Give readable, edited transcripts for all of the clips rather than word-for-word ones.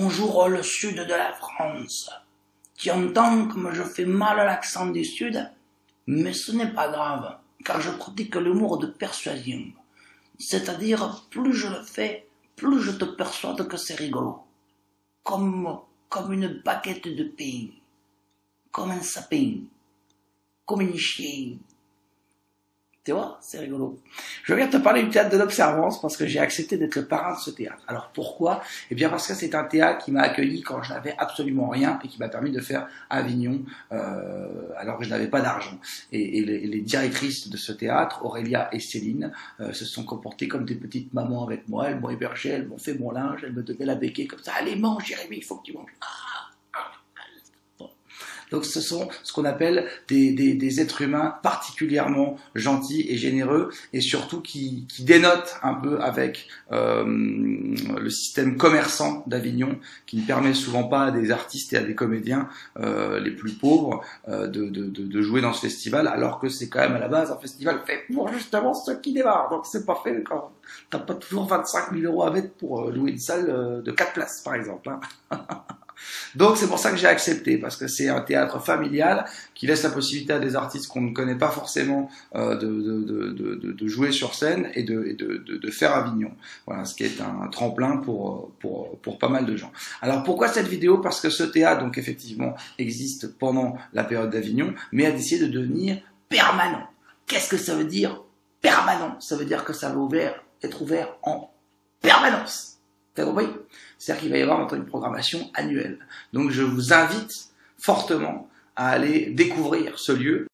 Bonjour le sud de la France. Tu entends comme je fais mal l'accent du sud? Mais ce n'est pas grave, car je pratique l'humour de persuasion. C'est-à-dire, plus je le fais, plus je te persuade que c'est rigolo. Comme une baguette de pain, comme un sapin, comme une chienne. Tu vois, c'est rigolo. Je viens te parler du théâtre de l'Observance parce que j'ai accepté d'être le parrain de ce théâtre. Alors pourquoi? Eh bien parce que c'est un théâtre qui m'a accueilli quand je n'avais absolument rien et qui m'a permis de faire Avignon alors que je n'avais pas d'argent. Et les directrices de ce théâtre, Aurélia et Céline, se sont comportées comme des petites mamans avec moi. Elles m'ont hébergé, elles m'ont fait mon linge, elles me donnaient la béquille comme ça. Allez, mange Jérémy, il faut que tu manges. Donc ce sont ce qu'on appelle des êtres humains particulièrement gentils et généreux et surtout qui dénotent un peu avec le système commerçant d'Avignon qui ne permet souvent pas à des artistes et à des comédiens les plus pauvres de jouer dans ce festival alors que c'est quand même à la base un festival fait pour justement ceux qui démarrent. Donc c'est pas fait quand t'as pas toujours 25 000 € à mettre pour louer une salle de 4 places par exemple. Hein. Donc c'est pour ça que j'ai accepté, parce que c'est un théâtre familial qui laisse la possibilité à des artistes qu'on ne connaît pas forcément de jouer sur scène et de faire Avignon. Voilà, ce qui est un tremplin pour pas mal de gens. Alors pourquoi cette vidéo? Parce que ce théâtre, donc effectivement, existe pendant la période d'Avignon, mais a décidé de devenir permanent. Qu'est-ce que ça veut dire permanent? Ça veut dire que ça va être ouvert en permanence. T'as compris? C'est-à-dire qu'il va y avoir maintenant une programmation annuelle. Donc je vous invite fortement à aller découvrir ce lieu.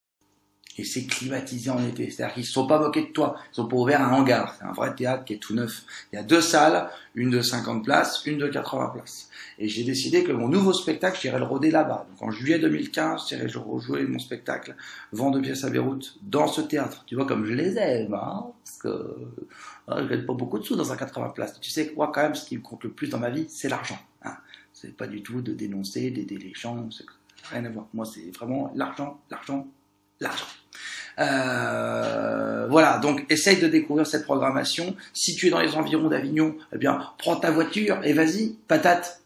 Et c'est climatisé en été. C'est-à-dire qu'ils ne se sont pas moqués de toi. Ils ont pas ouvert un hangar. C'est un vrai théâtre qui est tout neuf. Il y a 2 salles, une de 50 places, une de 80 places. Et j'ai décidé que mon nouveau spectacle, j'irai le roder là-bas. Donc en juillet 2015, j'irai rejouer mon spectacle Vent de pièces à Beyrouth dans ce théâtre. Tu vois comme je les aime, hein, parce que je gagne pas beaucoup de sous dans un 80 places. Tu sais que moi, quand même, ce qui me compte le plus dans ma vie, c'est l'argent. Hein. C'est pas du tout de dénoncer, d'aider les gens. C'est rien à voir. Moi, c'est vraiment l'argent, l'argent, l'argent. Voilà, donc essaye de découvrir cette programmation. Si tu es dans les environs d'Avignon, eh bien, prends ta voiture et vas-y, patate.